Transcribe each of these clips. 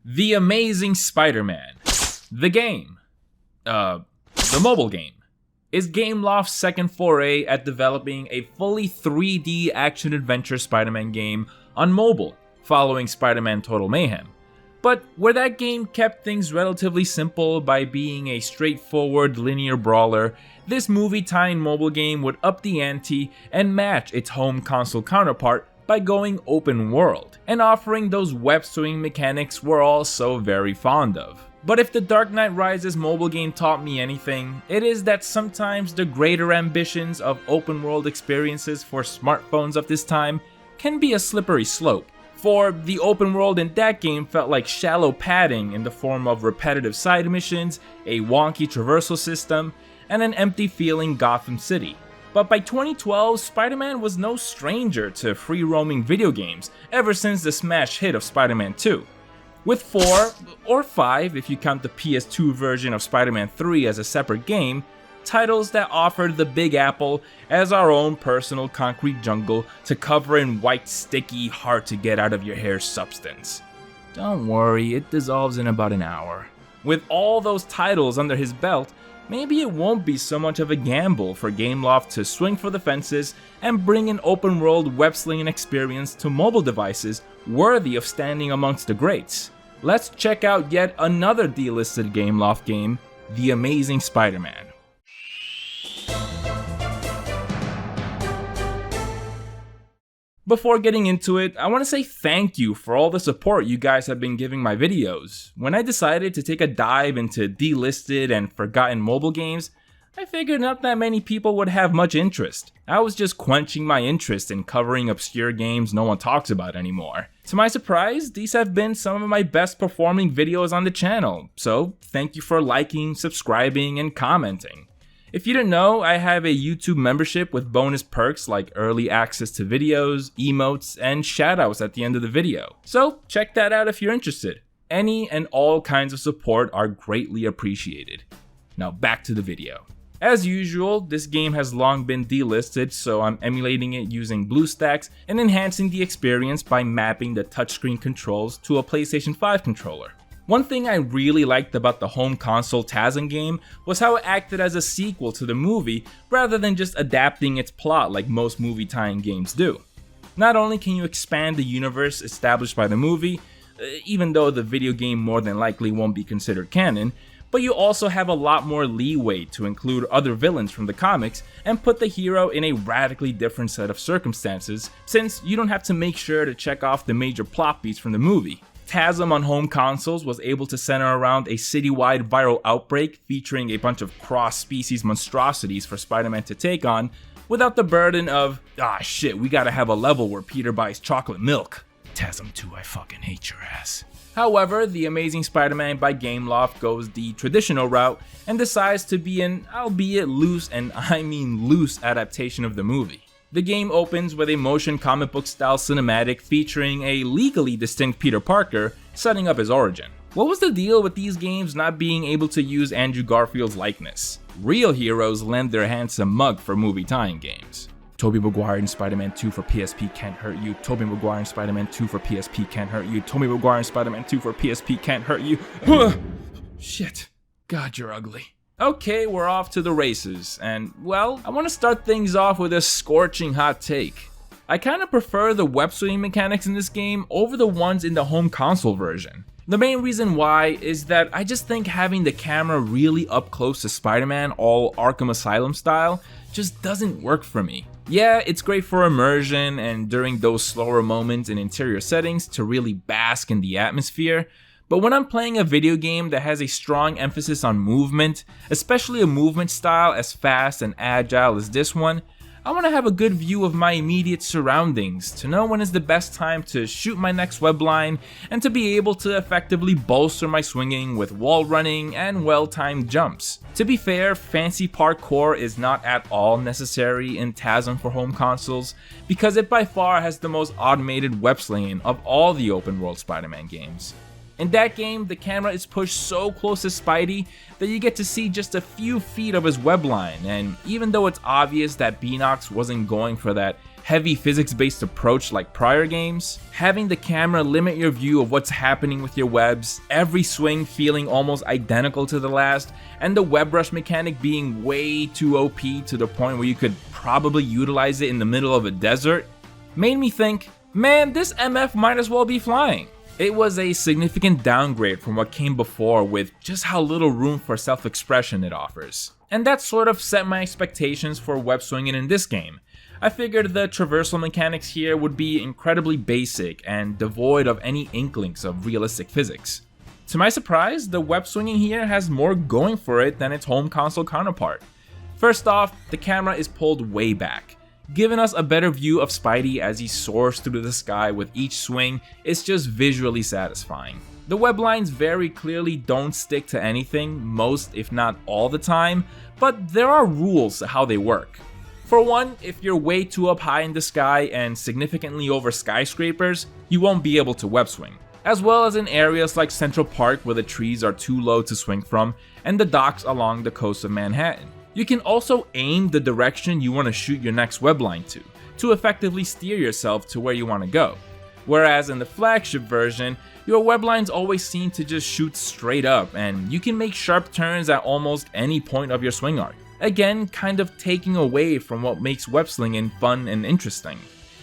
The Amazing Spider-Man, the game, the mobile game, is Gameloft's second foray at developing a fully 3D action-adventure Spider-Man game on mobile, following Spider-Man Total Mayhem. But where that game kept things relatively simple by being a straightforward linear brawler, this movie-tying mobile game would up the ante and match its home console counterpart by going open world, and offering those web-swinging mechanics we're all so very fond of. But if The Dark Knight Rises mobile game taught me anything, it is that sometimes the greater ambitions of open world experiences for smartphones of this time can be a slippery slope. For the open world in that game felt like shallow padding in the form of repetitive side missions, a wonky traversal system, and an empty feeling Gotham City. But by 2012, Spider-Man was no stranger to free-roaming video games ever since the smash hit of Spider-Man 2. With 4, or 5 if you count the PS2 version of Spider-Man 3 as a separate game, titles that offered the Big Apple as our own personal concrete jungle to cover in white, sticky, hard to get out of your hair substance. Don't worry, it dissolves in about an hour. With all those titles under his belt, maybe it won't be so much of a gamble for Gameloft to swing for the fences and bring an open world web-slinging experience to mobile devices worthy of standing amongst the greats. Let's check out yet another delisted Gameloft game, The Amazing Spider-Man. Before getting into it, I want to say thank you for all the support you guys have been giving my videos. When I decided to take a dive into delisted and forgotten mobile games, I figured not that many people would have much interest. I was just quenching my interest in covering obscure games no one talks about anymore. To my surprise, these have been some of my best performing videos on the channel, so thank you for liking, subscribing, and commenting. If you didn't know, I have a YouTube membership with bonus perks like early access to videos, emotes, and shoutouts at the end of the video. So check that out if you're interested. Any and all kinds of support are greatly appreciated. Now back to the video. As usual, this game has long been delisted, so I'm emulating it using BlueStacks and enhancing the experience by mapping the touchscreen controls to a PlayStation 5 controller. One thing I really liked about the home console TASM game was how it acted as a sequel to the movie rather than just adapting its plot like most movie tie-in games do. Not only can you expand the universe established by the movie, even though the video game more than likely won't be considered canon, but you also have a lot more leeway to include other villains from the comics and put the hero in a radically different set of circumstances, since you don't have to make sure to check off the major plot beats from the movie. TASM on home consoles was able to center around a citywide viral outbreak featuring a bunch of cross-species monstrosities for Spider-Man to take on, without the burden of, shit, we gotta have a level where Peter buys chocolate milk. TASM 2, I fucking hate your ass. However, The Amazing Spider-Man by Gameloft goes the traditional route and decides to be an, albeit loose, and I mean loose, adaptation of the movie. The game opens with a motion comic book style cinematic featuring a legally distinct Peter Parker setting up his origin. What was the deal with these games not being able to use Andrew Garfield's likeness? Real heroes lend their handsome mug for movie tie-in games. Tobey Maguire in Spider-Man 2 for PSP can't hurt you. Tobey Maguire in Spider-Man 2 for PSP can't hurt you. Tobey Maguire in Spider-Man 2 for PSP can't hurt you. Shit. God, you're ugly. Okay, we're off to the races, and well, I want to start things off with a scorching hot take. I kinda prefer the web swinging mechanics in this game over the ones in the home console version. The main reason why is that I just think having the camera really up close to Spider-Man, all Arkham Asylum style, just doesn't work for me. Yeah, it's great for immersion and during those slower moments in interior settings to really bask in the atmosphere, but when I'm playing a video game that has a strong emphasis on movement, especially a movement style as fast and agile as this one, I want to have a good view of my immediate surroundings to know when is the best time to shoot my next web line and to be able to effectively bolster my swinging with wall running and well-timed jumps. To be fair, fancy parkour is not at all necessary in TASM for home consoles because it by far has the most automated web slinging of all the open world Spider-Man games. In that game, the camera is pushed so close to Spidey that you get to see just a few feet of his web line, and even though it's obvious that Beanox wasn't going for that heavy physics-based approach like prior games, having the camera limit your view of what's happening with your webs, every swing feeling almost identical to the last, and the web rush mechanic being way too OP to the point where you could probably utilize it in the middle of a desert, made me think, man, this MF might as well be flying. It was a significant downgrade from what came before with just how little room for self-expression it offers. And that sort of set my expectations for web swinging in this game. I figured the traversal mechanics here would be incredibly basic and devoid of any inklings of realistic physics. To my surprise, the web swinging here has more going for it than its home console counterpart. First off, the camera is pulled way back, giving us a better view of Spidey as he soars through the sky with each swing. Is just visually satisfying. The web lines very clearly don't stick to anything most if not all the time, but there are rules to how they work. For one, if you're way too up high in the sky and significantly over skyscrapers, you won't be able to web swing, as well as in areas like Central Park where the trees are too low to swing from, and the docks along the coast of Manhattan. You can also aim the direction you want to shoot your next web line to effectively steer yourself to where you want to go. Whereas in the flagship version, your web lines always seem to just shoot straight up, and you can make sharp turns at almost any point of your swing arc. Again, kind of taking away from what makes web slinging fun and interesting.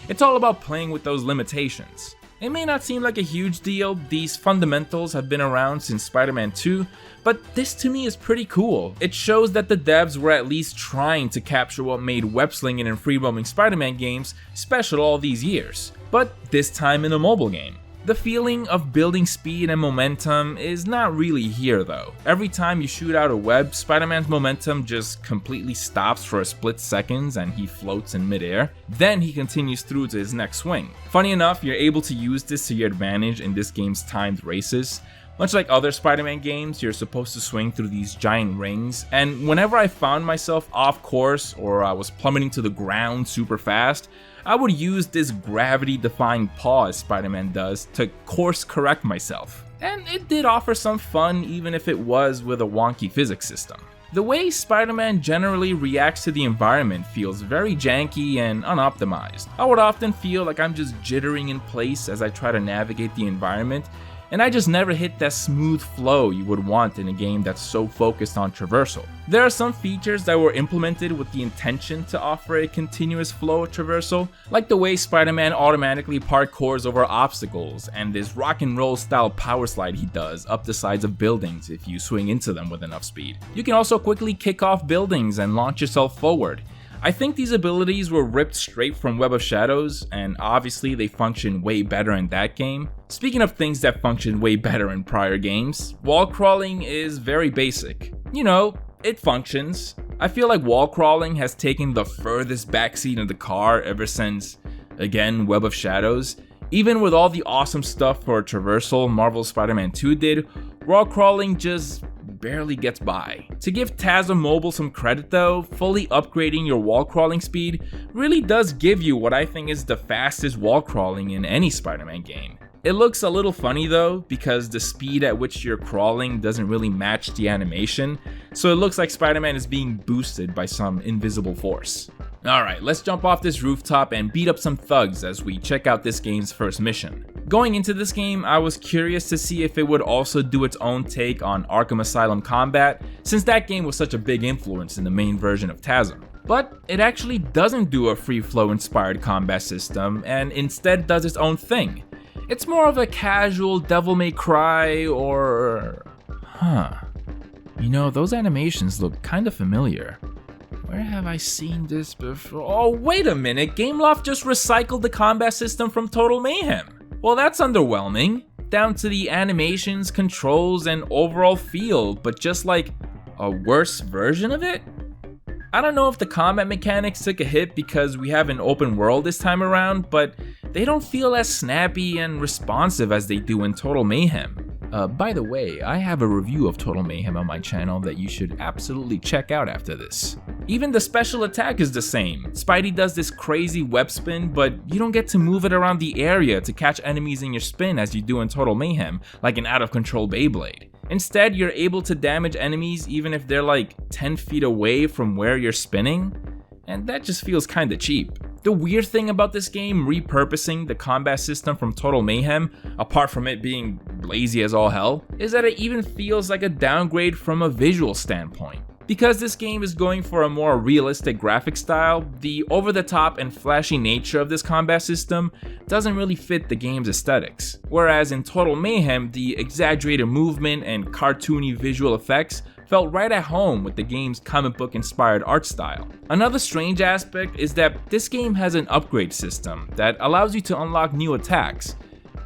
It's all about playing with those limitations. It may not seem like a huge deal, these fundamentals have been around since Spider-Man 2, but this to me is pretty cool. It shows that the devs were at least trying to capture what made web slinging and free-roaming Spider-Man games special all these years, but this time in a mobile game. The feeling of building speed and momentum is not really here though. Every time you shoot out a web, Spider-Man's momentum just completely stops for a split second and he floats in midair. Then he continues through to his next swing. Funny enough, you're able to use this to your advantage in this game's timed races. Much like other Spider-Man games, you're supposed to swing through these giant rings, and whenever I found myself off course or I was plummeting to the ground super fast, I would use this gravity-defying pause Spider-Man does to course correct myself. And it did offer some fun even if it was with a wonky physics system. The way Spider-Man generally reacts to the environment feels very janky and unoptimized. I would often feel like I'm just jittering in place as I try to navigate the environment, and I just never hit that smooth flow you would want in a game that's so focused on traversal. There are some features that were implemented with the intention to offer a continuous flow of traversal, like the way Spider-Man automatically parkours over obstacles and this rock and roll style power slide he does up the sides of buildings if you swing into them with enough speed. You can also quickly kick off buildings and launch yourself forward. I think these abilities were ripped straight from Web of Shadows, and obviously they function way better in that game. Speaking of things that function way better in prior games, wall crawling is very basic. You know, it functions. I feel like wall crawling has taken the furthest backseat in the car ever since, again, Web of Shadows. Even with all the awesome stuff for traversal Marvel's Spider-Man 2 did, wall crawling just barely gets by. To give TASM Mobile some credit though, fully upgrading your wall crawling speed really does give you what I think is the fastest wall crawling in any Spider-Man game. It looks a little funny though, because the speed at which you're crawling doesn't really match the animation, so it looks like Spider-Man is being boosted by some invisible force. Alright, let's jump off this rooftop and beat up some thugs as we check out this game's first mission. Going into this game, I was curious to see if it would also do its own take on Arkham Asylum combat, since that game was such a big influence in the main version of TASM. But it actually doesn't do a free flow inspired combat system, and instead does its own thing. It's more of a casual Devil May Cry or... You know, those animations look kinda familiar. Where have I seen this before? Oh, wait a minute, Gameloft just recycled the combat system from Total Mayhem. Well, that's underwhelming. Down to the animations, controls, and overall feel, but just like a worse version of it? I don't know if the combat mechanics took a hit because we have an open world this time around, but they don't feel as snappy and responsive as they do in Total Mayhem. By the way, I have a review of Total Mayhem on my channel that you should absolutely check out after this. Even the special attack is the same. Spidey does this crazy web spin, but you don't get to move it around the area to catch enemies in your spin as you do in Total Mayhem, like an out-of-control Beyblade. Instead, you're able to damage enemies even if they're like 10 feet away from where you're spinning, and that just feels kinda cheap. The weird thing about this game repurposing the combat system from Total Mayhem, apart from it being lazy as all hell, is that it even feels like a downgrade from a visual standpoint. Because this game is going for a more realistic graphic style, the over-the-top and flashy nature of this combat system doesn't really fit the game's aesthetics. Whereas in Total Mayhem, the exaggerated movement and cartoony visual effects felt right at home with the game's comic book inspired art style. Another strange aspect is that this game has an upgrade system that allows you to unlock new attacks,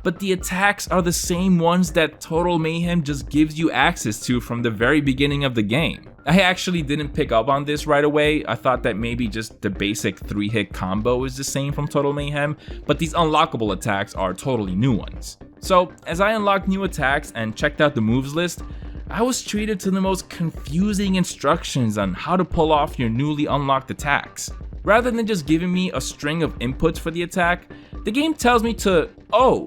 but the attacks are the same ones that Total Mayhem just gives you access to from the very beginning of the game. I actually didn't pick up on this right away. I thought that maybe just the basic 3-hit combo is the same from Total Mayhem, but these unlockable attacks are totally new ones. So as I unlocked new attacks and checked out the moves list, I was treated to the most confusing instructions on how to pull off your newly unlocked attacks. Rather than just giving me a string of inputs for the attack, the game tells me to,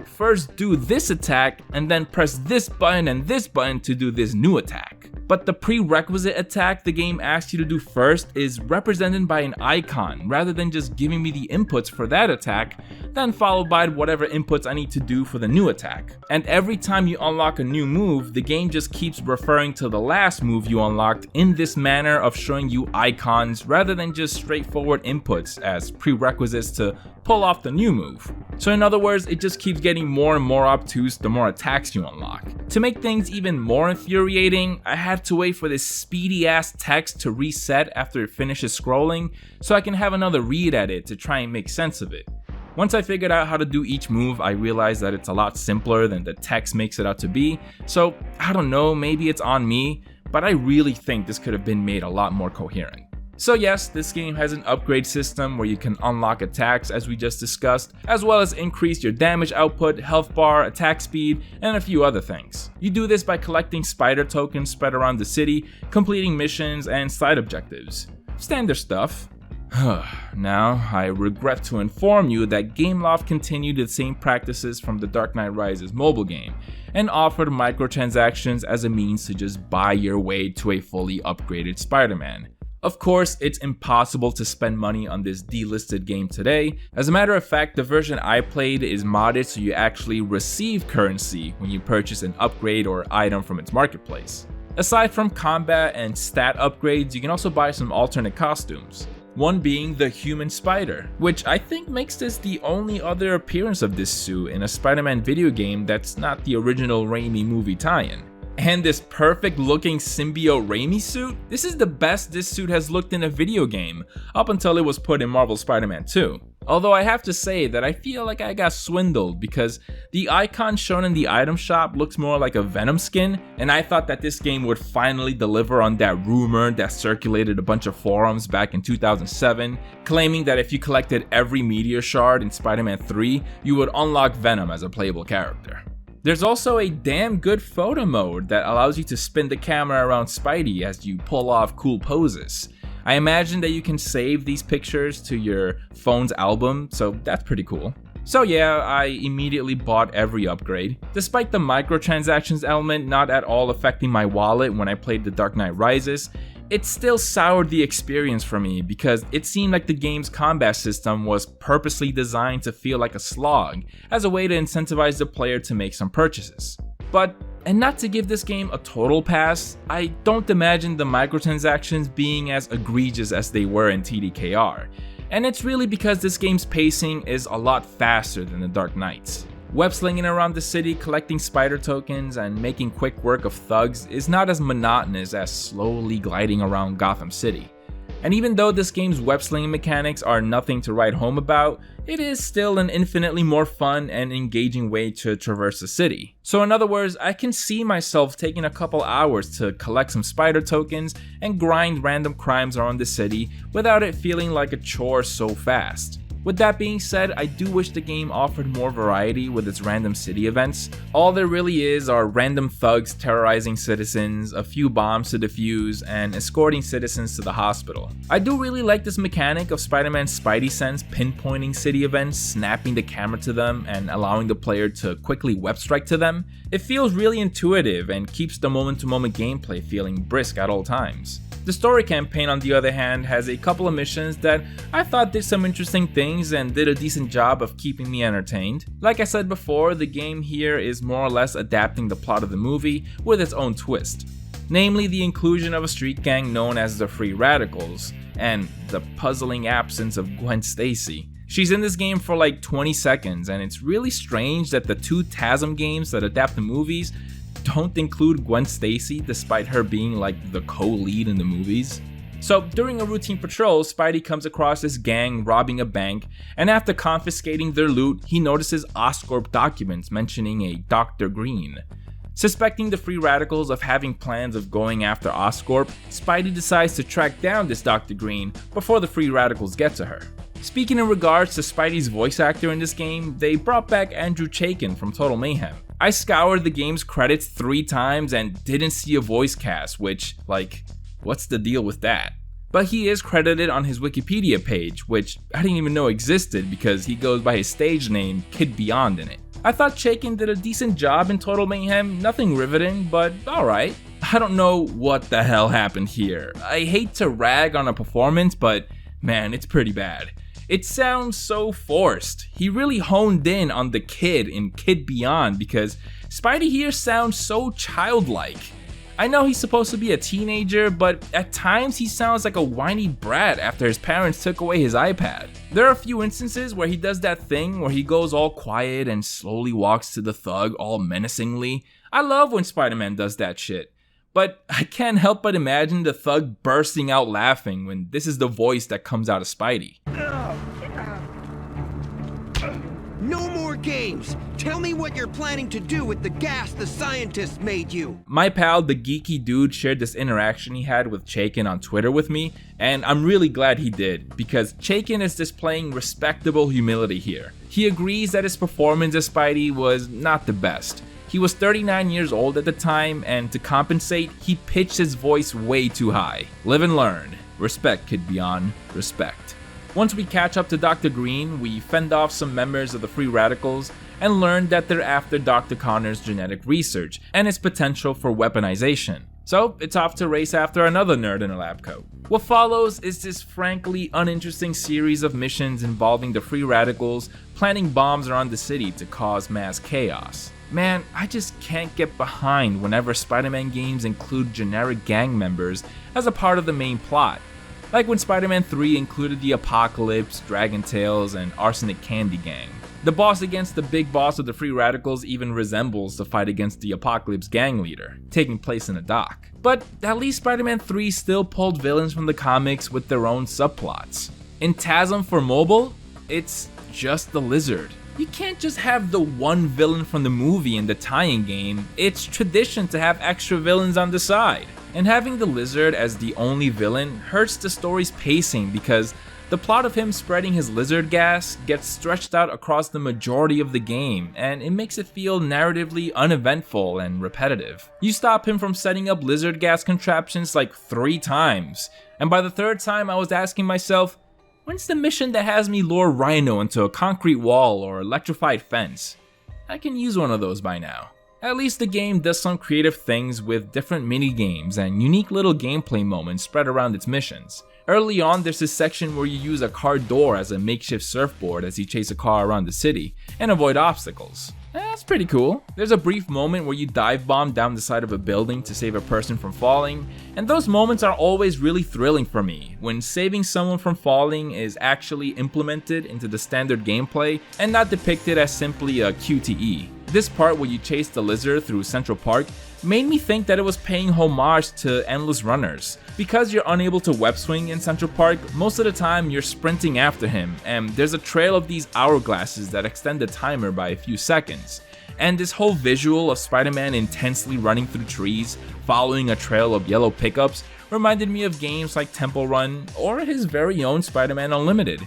first do this attack and then press this button and this button to do this new attack. But the prerequisite attack the game asks you to do first is represented by an icon rather than just giving me the inputs for that attack, then followed by whatever inputs I need to do for the new attack. And every time you unlock a new move, the game just keeps referring to the last move you unlocked in this manner of showing you icons rather than just straightforward inputs as prerequisites to pull off the new move. So in other words, it just keeps getting more and more obtuse the more attacks you unlock. To make things even more infuriating, I had to wait for this speedy ass text to reset after it finishes scrolling so I can have another read at it to try and make sense of it. Once I figured out how to do each move, I realized that it's a lot simpler than the text makes it out to be, so I don't know, maybe it's on me, but I really think this could have been made a lot more coherent. So yes, this game has an upgrade system where you can unlock attacks as we just discussed, as well as increase your damage output, health bar, attack speed, and a few other things. You do this by collecting spider tokens spread around the city, completing missions, and side objectives. Standard stuff. Now, I regret to inform you that Gameloft continued the same practices from the Dark Knight Rises mobile game, and offered microtransactions as a means to just buy your way to a fully upgraded Spider-Man. Of course, it's impossible to spend money on this delisted game today. As a matter of fact, the version I played is modded so you actually receive currency when you purchase an upgrade or item from its marketplace. Aside from combat and stat upgrades, you can also buy some alternate costumes. One being the Human Spider, which I think makes this the only other appearance of this suit in a Spider-Man video game that's not the original Raimi movie tie-in. And this perfect looking symbiote Raimi suit? This is the best this suit has looked in a video game, up until it was put in Marvel Spider-Man 2. Although I have to say that I feel like I got swindled because the icon shown in the item shop looks more like a Venom skin, and I thought that this game would finally deliver on that rumor that circulated a bunch of forums back in 2007, claiming that if you collected every meteor shard in Spider-Man 3, you would unlock Venom as a playable character. There's also a damn good photo mode that allows you to spin the camera around Spidey as you pull off cool poses. I imagine that you can save these pictures to your phone's album, so that's pretty cool. So yeah, I immediately bought every upgrade. Despite the microtransactions element not at all affecting my wallet when I played The Dark Knight Rises, it still soured the experience for me because it seemed like the game's combat system was purposely designed to feel like a slog as a way to incentivize the player to make some purchases. But, and not to give this game a total pass, I don't imagine the microtransactions being as egregious as they were in TDKR. And it's really because this game's pacing is a lot faster than The Dark Knight's. Web slinging around the city, collecting spider tokens, and making quick work of thugs is not as monotonous as slowly gliding around Gotham City. And even though this game's web slinging mechanics are nothing to write home about, it is still an infinitely more fun and engaging way to traverse the city. So in other words, I can see myself taking a couple hours to collect some spider tokens and grind random crimes around the city without it feeling like a chore so fast. With that being said, I do wish the game offered more variety with its random city events. All there really is are random thugs terrorizing citizens, a few bombs to defuse, and escorting citizens to the hospital. I do really like this mechanic of Spider-Man's Spidey sense pinpointing city events, snapping the camera to them, and allowing the player to quickly web strike to them. It feels really intuitive and keeps the moment-to-moment gameplay feeling brisk at all times. The story campaign, on the other hand, has a couple of missions that I thought did some interesting things and did a decent job of keeping me entertained. Like I said before, the game here is more or less adapting the plot of the movie with its own twist. Namely, the inclusion of a street gang known as the Free Radicals, and the puzzling absence of Gwen Stacy. She's in this game for like 20 seconds, and it's really strange that the two TASM games that adapt the movies don't include Gwen Stacy despite her being like the co-lead in the movies. So during a routine patrol, Spidey comes across this gang robbing a bank, and after confiscating their loot, he notices Oscorp documents mentioning a Dr. Green. Suspecting the Free Radicals of having plans of going after Oscorp, Spidey decides to track down this Dr. Green before the Free Radicals get to her. Speaking in regards to Spidey's voice actor in this game, they brought back Andrew Chaikin from Total Mayhem. I scoured the game's credits 3 times and didn't see a voice cast, which, like, what's the deal with that? But he is credited on his Wikipedia page, which I didn't even know existed because he goes by his stage name Kid Beyond in it. I thought Chaikin did a decent job in Total Mayhem, nothing riveting, but alright. I don't know what the hell happened here. I hate to rag on a performance, but man, it's pretty bad. It sounds so forced. He really honed in on the kid in Kid Beyond because Spidey here sounds so childlike. I know he's supposed to be a teenager, but at times he sounds like a whiny brat after his parents took away his iPad. There are a few instances where he does that thing where he goes all quiet and slowly walks to the thug all menacingly. I love when Spider-Man does that shit. But I can't help but imagine the thug bursting out laughing when this is the voice that comes out of Spidey. No more games! Tell me what you're planning to do with the gas the scientists made you! My pal, the geeky dude, shared this interaction he had with Chaikin on Twitter with me, and I'm really glad he did, because Chaikin is displaying respectable humility here. He agrees that his performance as Spidey was not the best. He was 39 years old at the time, and to compensate, he pitched his voice way too high. Live and learn. Respect, Kid Beyond. Respect. Once we catch up to Dr. Green, we fend off some members of the Free Radicals and learn that they're after Dr. Connor's genetic research and its potential for weaponization. So it's off to race after another nerd in a lab coat. What follows is this frankly uninteresting series of missions involving the Free Radicals planting bombs around the city to cause mass chaos. Man, I just can't get behind whenever Spider-Man games include generic gang members as a part of the main plot. Like when Spider-Man 3 included the Apocalypse, Dragon Tales, and Arsenic Candy Gang. The boss against the big boss of the Free Radicals even resembles the fight against the Apocalypse gang leader, taking place in a dock. But at least Spider-Man 3 still pulled villains from the comics with their own subplots. In TASM for mobile, it's just the Lizard. You can't just have the one villain from the movie in the tie-in game. It's tradition to have extra villains on the side. And having the Lizard as the only villain hurts the story's pacing because the plot of him spreading his lizard gas gets stretched out across the majority of the game, and it makes it feel narratively uneventful and repetitive. You stop him from setting up lizard gas contraptions like 3 times, and by the 3rd time I was asking myself, when's the mission that has me lure Rhino into a concrete wall or electrified fence? I can use one of those by now. At least the game does some creative things with different mini-games and unique little gameplay moments spread around its missions. Early on, there's this section where you use a car door as a makeshift surfboard as you chase a car around the city and avoid obstacles. That's pretty cool. There's a brief moment where you dive bomb down the side of a building to save a person from falling, and those moments are always really thrilling for me, when saving someone from falling is actually implemented into the standard gameplay and not depicted as simply a QTE. This part where you chase the lizard through Central Park made me think that it was paying homage to Endless Runners. Because you're unable to web swing in Central Park, most of the time you're sprinting after him, and there's a trail of these hourglasses that extend the timer by a few seconds. And this whole visual of Spider-Man intensely running through trees, following a trail of yellow pickups, reminded me of games like Temple Run or his very own Spider-Man Unlimited.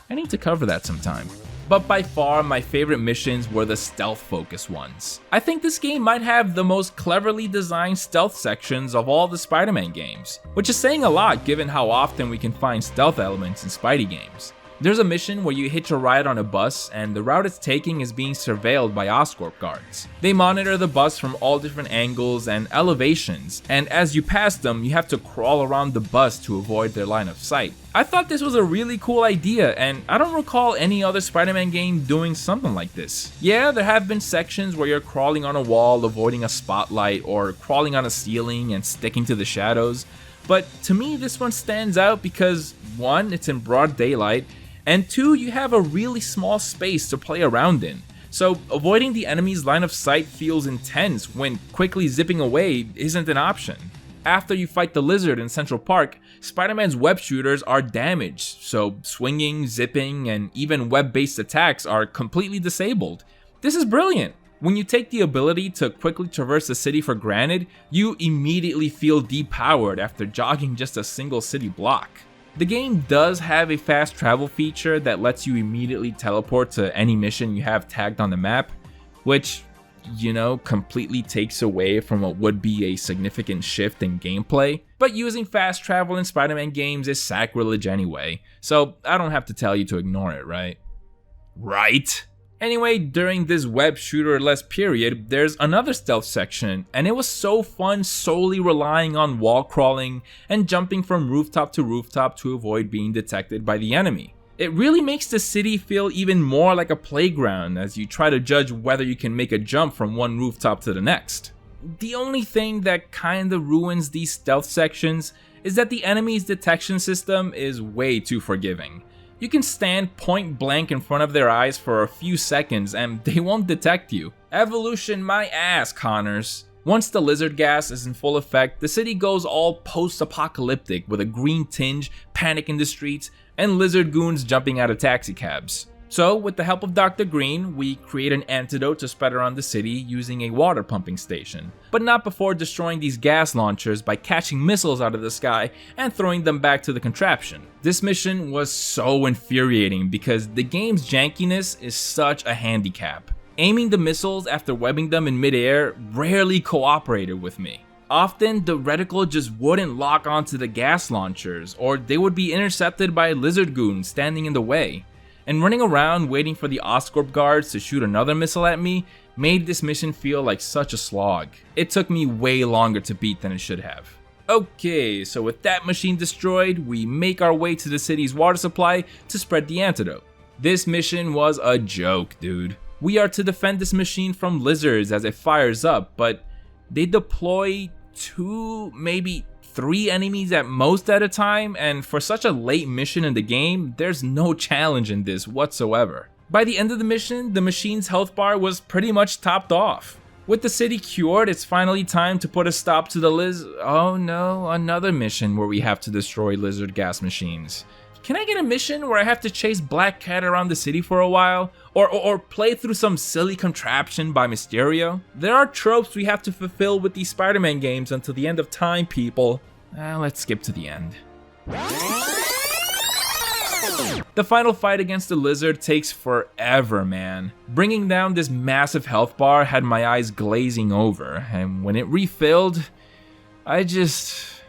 I need to cover that sometime. But by far, my favorite missions were the stealth-focused ones. I think this game might have the most cleverly designed stealth sections of all the Spider-Man games, which is saying a lot given how often we can find stealth elements in Spidey games. There's a mission where you hitch a ride on a bus and the route it's taking is being surveilled by Oscorp guards. They monitor the bus from all different angles and elevations, and as you pass them, you have to crawl around the bus to avoid their line of sight. I thought this was a really cool idea, and I don't recall any other Spider-Man game doing something like this. Yeah, there have been sections where you're crawling on a wall, avoiding a spotlight, or crawling on a ceiling and sticking to the shadows, but to me this one stands out because 1, it's in broad daylight, and 2, you have a really small space to play around in. So avoiding the enemy's line of sight feels intense when quickly zipping away isn't an option. After you fight the Lizard in Central Park, Spider-Man's web shooters are damaged, so swinging, zipping, and even web-based attacks are completely disabled. This is brilliant. When you take the ability to quickly traverse the city for granted, you immediately feel depowered after jogging just a single city block. The game does have a fast travel feature that lets you immediately teleport to any mission you have tagged on the map, which, completely takes away from what would be a significant shift in gameplay. But using fast travel in Spider-Man games is sacrilege anyway, so I don't have to tell you to ignore it, right? Right? Anyway, during this web shooter-less period, there's another stealth section, and it was so fun solely relying on wall crawling and jumping from rooftop to avoid being detected by the enemy. It really makes the city feel even more like a playground as you try to judge whether you can make a jump from one rooftop to the next. The only thing that kinda ruins these stealth sections is that the enemy's detection system is way too forgiving. You can stand point blank in front of their eyes for a few seconds and they won't detect you. Evolution my ass, Connors. Once the lizard gas is in full effect, the city goes all post-apocalyptic with a green tinge, panic in the streets, and lizard goons jumping out of taxicabs. So, with the help of Dr. Green, we create an antidote to spread around the city using a water pumping station. But not before destroying these gas launchers by catching missiles out of the sky and throwing them back to the contraption. This mission was so infuriating because the game's jankiness is such a handicap. Aiming the missiles after webbing them in midair rarely cooperated with me. Often, the reticle just wouldn't lock onto the gas launchers, or they would be intercepted by lizard goons standing in the way. And running around waiting for the Oscorp guards to shoot another missile at me made this mission feel like such a slog. It took me way longer to beat than it should have. Okay, so with that machine destroyed, we make our way to the city's water supply to spread the antidote. This mission was a joke, dude. We are to defend this machine from lizards as it fires up, but they deploy 2, maybe 3 enemies at most at a time, and for such a late mission in the game, there's no challenge in this whatsoever. By the end of the mission, the machine's health bar was pretty much topped off. With the city cured, it's finally time to put a stop to the oh no, another mission where we have to destroy lizard gas machines. Can I get a mission where I have to chase Black Cat around the city for a while? Or play through some silly contraption by Mysterio? There are tropes we have to fulfill with these Spider-Man games until the end of time, people. Let's skip to the end. The final fight against the lizard takes forever, man. Bringing down this massive health bar had my eyes glazing over, and when it refilled, I just...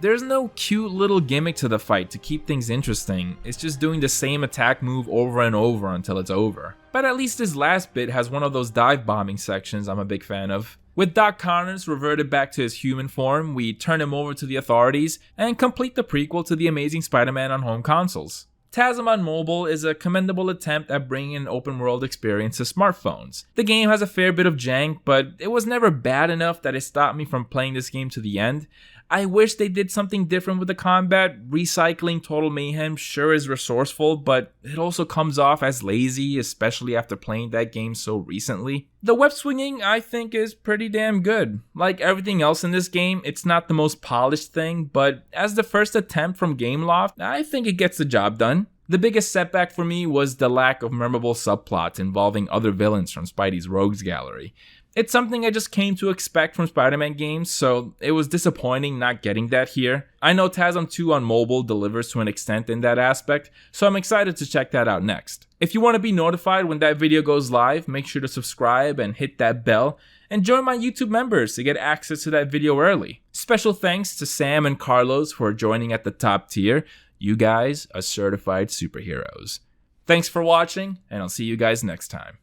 There's no cute little gimmick to the fight to keep things interesting, it's just doing the same attack move over and over until it's over. But at least this last bit has one of those dive bombing sections I'm a big fan of. With Doc Connors reverted back to his human form, we turn him over to the authorities and complete the prequel to The Amazing Spider-Man on home consoles. TASM on mobile is a commendable attempt at bringing an open world experience to smartphones. The game has a fair bit of jank, but it was never bad enough that it stopped me from playing this game to the end. I wish they did something different with the combat. Recycling Total Mayhem sure is resourceful, but it also comes off as lazy, especially after playing that game so recently. The web swinging, I think, is pretty damn good. Like everything else in this game, it's not the most polished thing, but as the first attempt from Gameloft, I think it gets the job done. The biggest setback for me was the lack of memorable subplots involving other villains from Spidey's Rogues Gallery. It's something I just came to expect from Spider-Man games, so it was disappointing not getting that here. I know TASM 2 on mobile delivers to an extent in that aspect, so I'm excited to check that out next. If you want to be notified when that video goes live, make sure to subscribe and hit that bell, and join my YouTube members to get access to that video early. Special thanks to Sam and Carlos for joining at the top tier. You guys are certified superheroes. Thanks for watching, and I'll see you guys next time.